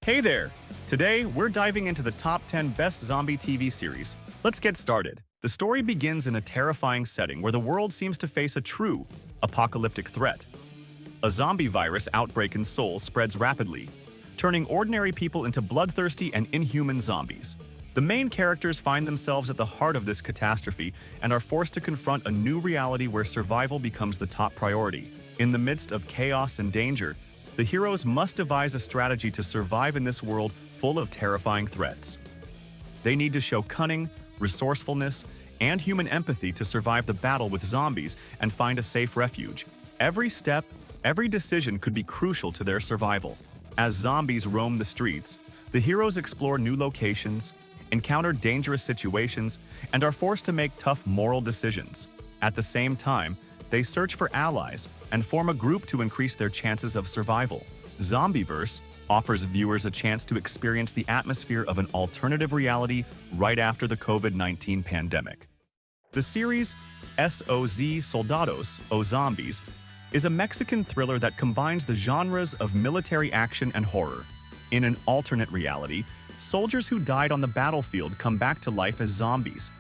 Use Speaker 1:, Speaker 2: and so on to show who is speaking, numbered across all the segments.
Speaker 1: Hey there! Today, we're diving into the top 10 best zombie TV series. Let's get started. The story begins in a terrifying setting where the world seems to face a true, apocalyptic threat. A zombie virus outbreak in Seoul spreads rapidly, turning ordinary people into bloodthirsty and inhuman zombies. The main characters find themselves at the heart of this catastrophe and are forced to confront a new reality where survival becomes the top priority. In the midst of chaos and danger, the heroes must devise a strategy to survive in this world full of terrifying threats. They need to show cunning, resourcefulness, and human empathy to survive the battle with zombies and find a safe refuge. Every step, every decision could be crucial to their survival. As zombies roam the streets, the heroes explore new locations, encounter dangerous situations, and are forced to make tough moral decisions. At the same time, they search for allies and form a group to increase their chances of survival. Zombieverse offers viewers a chance to experience the atmosphere of an alternative reality right after the COVID-19 pandemic. The series SOZ Soldados o Zombies is a Mexican thriller that combines the genres of military action and horror. In an alternate reality, soldiers who died on the battlefield come back to life as zombies.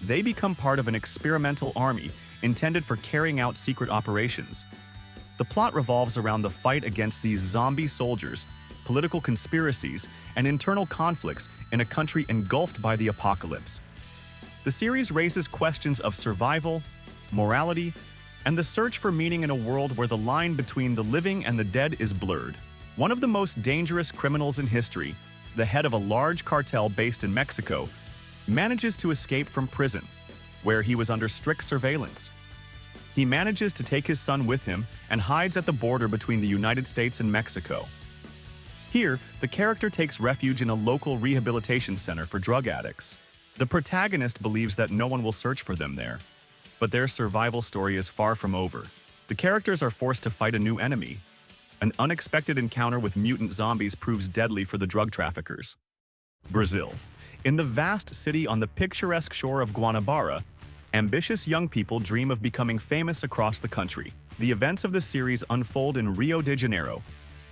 Speaker 1: They become part of an experimental army intended for carrying out secret operations. The plot revolves around the fight against these zombie soldiers, political conspiracies, and internal conflicts in a country engulfed by the apocalypse. The series raises questions of survival, morality, and the search for meaning in a world where the line between the living and the dead is blurred. One of the most dangerous criminals in history, the head of a large cartel based in Mexico, manages to escape from prison, where he was under strict surveillance. He manages to take his son with him and hides at the border between the United States and Mexico. Here, the character takes refuge in a local rehabilitation center for drug addicts. The protagonist believes that no one will search for them there, but their survival story is far from over. The characters are forced to fight a new enemy. An unexpected encounter with mutant zombies proves deadly for the drug traffickers. Brazil. In the vast city on the picturesque shore of Guanabara, ambitious young people dream of becoming famous across the country. The events of the series unfold in Rio de Janeiro,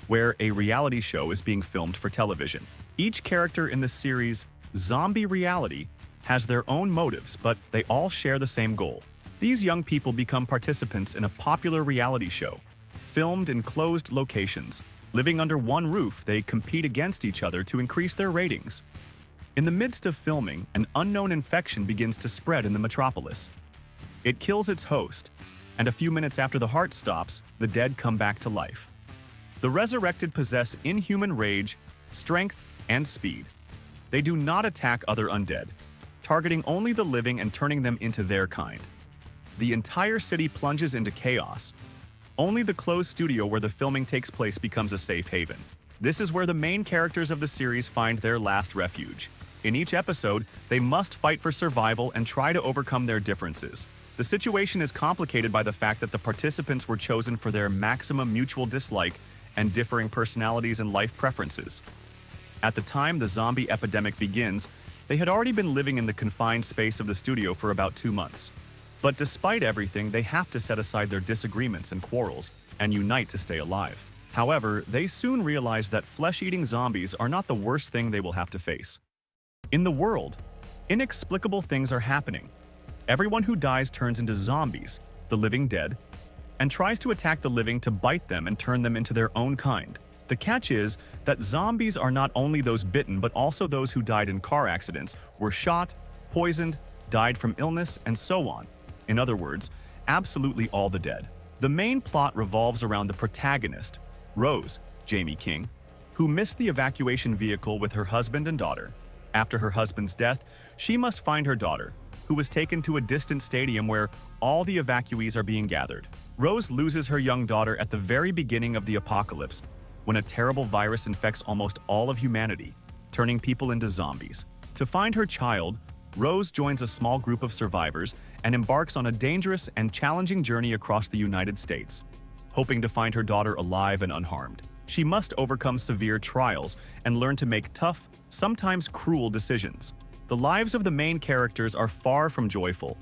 Speaker 1: where a reality show is being filmed for television. Each character in the series' zombie reality has their own motives, but they all share the same goal. These young people become participants in a popular reality show. Filmed in closed locations, living under one roof, they compete against each other to increase their ratings. In the midst of filming, an unknown infection begins to spread in the metropolis. It kills its host, and a few minutes after the heart stops, the dead come back to life. The resurrected possess inhuman rage, strength, and speed. They do not attack other undead, targeting only the living and turning them into their kind. The entire city plunges into chaos. Only the closed studio where the filming takes place becomes a safe haven. This is where the main characters of the series find their last refuge. In each episode, they must fight for survival and try to overcome their differences. The situation is complicated by the fact that the participants were chosen for their maximum mutual dislike and differing personalities and life preferences. At the time the zombie epidemic begins, they had already been living in the confined space of the studio for about 2 months. But despite everything, they have to set aside their disagreements and quarrels and unite to stay alive. However, they soon realize that flesh-eating zombies are not the worst thing they will have to face. In the world, inexplicable things are happening. Everyone who dies turns into zombies, the living dead, and tries to attack the living to bite them and turn them into their own kind. The catch is that zombies are not only those bitten but also those who died in car accidents, were shot, poisoned, died from illness, and so on. In other words, absolutely all the dead. The main plot revolves around the protagonist, Rose, Jamie King, who missed the evacuation vehicle with her husband and daughter. After her husband's death, she must find her daughter, who was taken to a distant stadium where all the evacuees are being gathered. Rose loses her young daughter at the very beginning of the apocalypse, when a terrible virus infects almost all of humanity, turning people into zombies. To find her child, Rose joins a small group of survivors and embarks on a dangerous and challenging journey across the United States, hoping to find her daughter alive and unharmed. She must overcome severe trials and learn to make tough, sometimes cruel decisions. The lives of the main characters are far from joyful.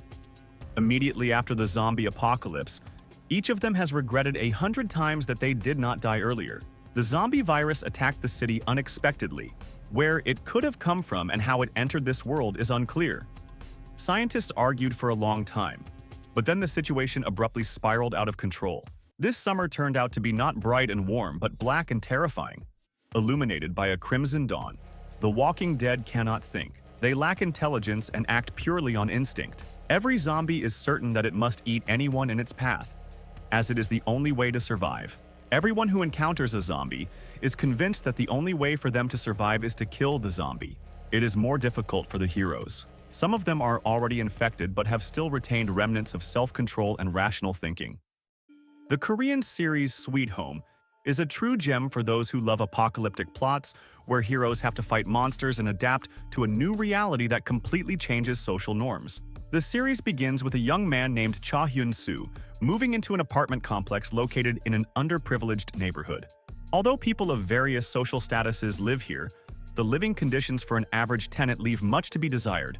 Speaker 1: Immediately after the zombie apocalypse, each of them has regretted 100 times that they did not die earlier. The zombie virus attacked the city unexpectedly. Where it could have come from and how it entered this world is unclear. Scientists argued for a long time, but then the situation abruptly spiraled out of control. This summer turned out to be not bright and warm, but black and terrifying. Illuminated by a crimson dawn, the Walking Dead cannot think. They lack intelligence and act purely on instinct. Every zombie is certain that it must eat anyone in its path, as it is the only way to survive. Everyone who encounters a zombie is convinced that the only way for them to survive is to kill the zombie. It is more difficult for the heroes. Some of them are already infected but have still retained remnants of self-control and rational thinking. The Korean series Sweet Home is a true gem for those who love apocalyptic plots where heroes have to fight monsters and adapt to a new reality that completely changes social norms. The series begins with a young man named Cha Hyun-soo moving into an apartment complex located in an underprivileged neighborhood. Although people of various social statuses live here, the living conditions for an average tenant leave much to be desired.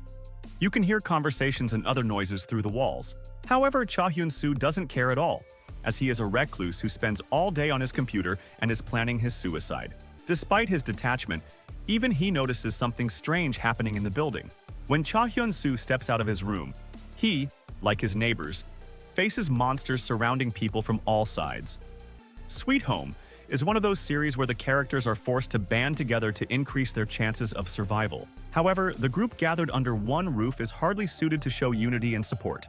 Speaker 1: You can hear conversations and other noises through the walls. However, Cha Hyun-soo doesn't care at all, as he is a recluse who spends all day on his computer and is planning his suicide. Despite his detachment, even he notices something strange happening in the building. When Cha Hyun-soo steps out of his room, he, like his neighbors, faces monsters surrounding people from all sides. Sweet Home is one of those series where the characters are forced to band together to increase their chances of survival. However, the group gathered under one roof is hardly suited to show unity and support.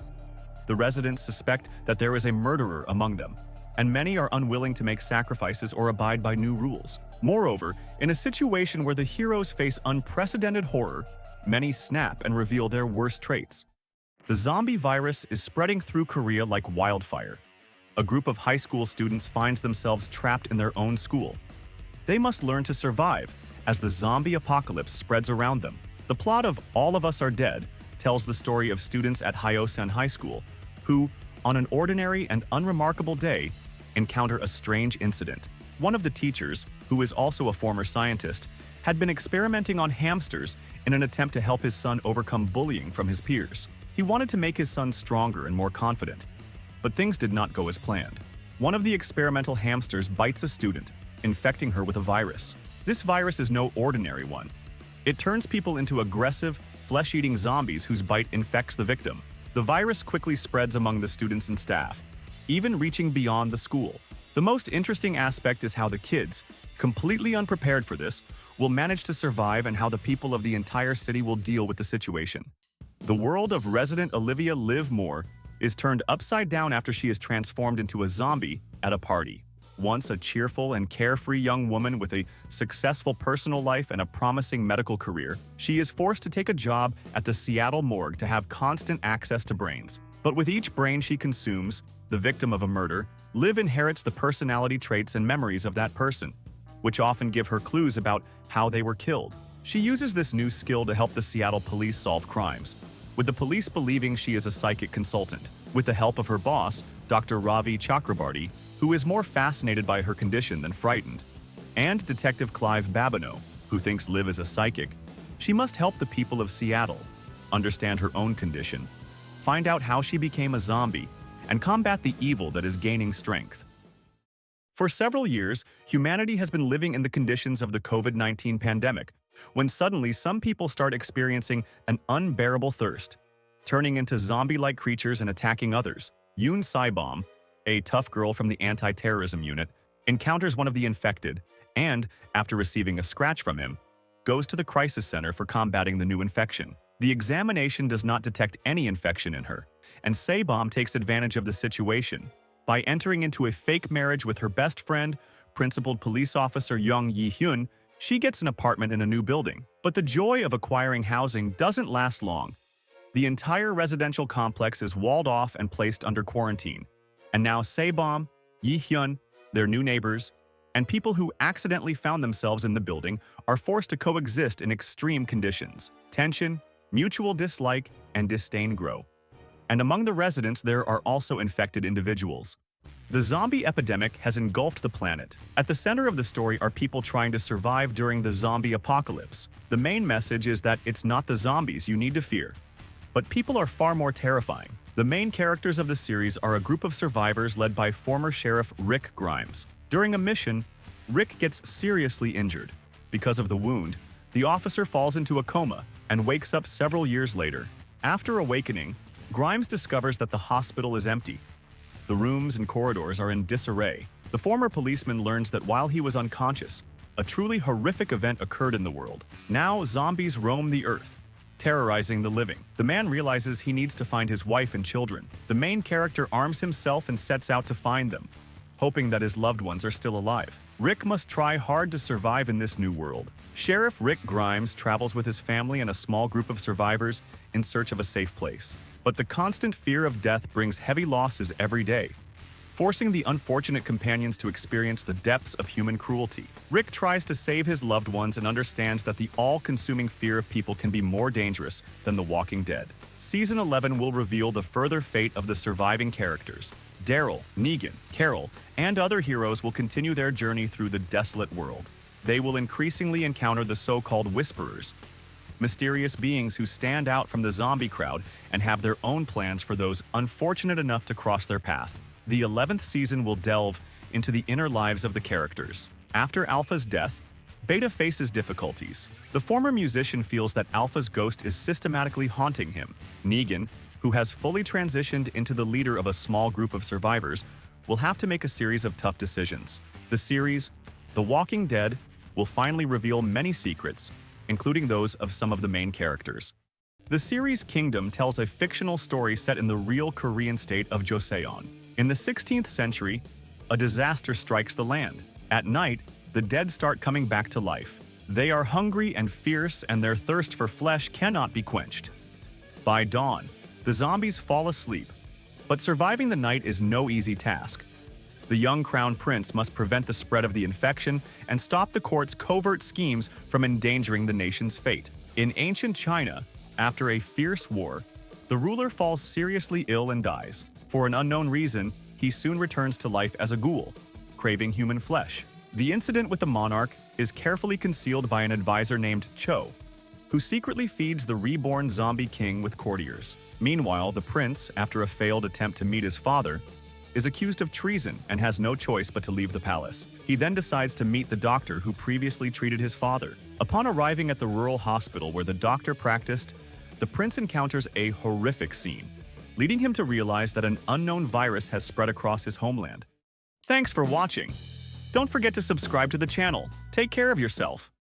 Speaker 1: The residents suspect that there is a murderer among them, and many are unwilling to make sacrifices or abide by new rules. Moreover, in a situation where the heroes face unprecedented horror, many snap and reveal their worst traits. The zombie virus is spreading through Korea like wildfire. A group of high school students finds themselves trapped in their own school. They must learn to survive as the zombie apocalypse spreads around them. The plot of All of Us Are Dead tells the story of students at Hyosan High School who, on an ordinary and unremarkable day, encounter a strange incident. One of the teachers, who is also a former scientist, had been experimenting on hamsters in an attempt to help his son overcome bullying from his peers. He wanted to make his son stronger and more confident, but things did not go as planned. One of the experimental hamsters bites a student, infecting her with a virus. This virus is no ordinary one. It turns people into aggressive, flesh-eating zombies whose bite infects the victim. The virus quickly spreads among the students and staff, even reaching beyond the school. The most interesting aspect is how the kids, completely unprepared for this, will manage to survive and how the people of the entire city will deal with the situation. The world of resident Olivia Livemore is turned upside down after she is transformed into a zombie at a party. Once a cheerful and carefree young woman with a successful personal life and a promising medical career, she is forced to take a job at the Seattle morgue to have constant access to brains. But with each brain she consumes, the victim of a murder, Liv inherits the personality traits and memories of that person, which often give her clues about how they were killed. She uses this new skill to help the Seattle police solve crimes, with the police believing she is a psychic consultant, with the help of her boss, Dr. Ravi Chakrabarty, who is more fascinated by her condition than frightened, and Detective Clive Babineau, who thinks Liv is a psychic. She must help the people of Seattle understand her own condition, find out how she became a zombie, and combat the evil that is gaining strength. For several years, humanity has been living in the conditions of the COVID-19 pandemic, when suddenly some people start experiencing an unbearable thirst, turning into zombie-like creatures and attacking others. Yoon Saibom, a tough girl from the anti-terrorism unit, encounters one of the infected and, after receiving a scratch from him, goes to the crisis center for combating the new infection. The examination does not detect any infection in her, and Saibom takes advantage of the situation by entering into a fake marriage with her best friend, principled police officer Young Yi-hyun. She gets an apartment in a new building, but the joy of acquiring housing doesn't last long. The entire residential complex is walled off and placed under quarantine, and now Saibom, Yi-hyun, their new neighbors, and people who accidentally found themselves in the building are forced to coexist in extreme conditions. Tension, mutual dislike, and disdain grow. And among the residents there are also infected individuals. The zombie epidemic has engulfed the planet. At the center of the story are people trying to survive during the zombie apocalypse. The main message is that it's not the zombies you need to fear, but people are far more terrifying. The main characters of the series are a group of survivors led by former Sheriff Rick Grimes. During a mission, Rick gets seriously injured. Because of the wound, the officer falls into a coma and wakes up several years later. After awakening, Grimes discovers that the hospital is empty. The rooms and corridors are in disarray. The former policeman learns that while he was unconscious, a truly horrific event occurred in the world. Now zombies roam the earth, terrorizing the living. The man realizes he needs to find his wife and children. The main character arms himself and sets out to find them, hoping that his loved ones are still alive. Rick must try hard to survive in this new world. Sheriff Rick Grimes travels with his family and a small group of survivors in search of a safe place. But the constant fear of death brings heavy losses every day, forcing the unfortunate companions to experience the depths of human cruelty. Rick tries to save his loved ones and understands that the all-consuming fear of people can be more dangerous than the Walking Dead. Season 11 will reveal the further fate of the surviving characters. Daryl, Negan, Carol, and other heroes will continue their journey through the desolate world. They will increasingly encounter the so-called Whisperers, mysterious beings who stand out from the zombie crowd and have their own plans for those unfortunate enough to cross their path. The 11th season will delve into the inner lives of the characters. After Alpha's death, Beta faces difficulties. The former musician feels that Alpha's ghost is systematically haunting him. Negan, who has fully transitioned into the leader of a small group of survivors, will have to make a series of tough decisions. The series, The Walking Dead, will finally reveal many secrets, including those of some of the main characters. The series Kingdom tells a fictional story set in the real Korean state of Joseon. In the 16th century, a disaster strikes the land. At night, the dead start coming back to life. They are hungry and fierce, and their thirst for flesh cannot be quenched. By dawn, the zombies fall asleep, but surviving the night is no easy task. The young crown prince must prevent the spread of the infection and stop the court's covert schemes from endangering the nation's fate. In ancient China, after a fierce war, the ruler falls seriously ill and dies. For an unknown reason, he soon returns to life as a ghoul, craving human flesh. The incident with the monarch is carefully concealed by an advisor named Cho, who secretly feeds the reborn zombie king with courtiers. Meanwhile, the prince, after a failed attempt to meet his father, is accused of treason and has no choice but to leave the palace. He then decides to meet the doctor who previously treated his father. Upon arriving at the rural hospital where the doctor practiced, the prince encounters a horrific scene, leading him to realize that an unknown virus has spread across his homeland. Thanks for watching. Don't forget to subscribe to the channel. Take care of yourself.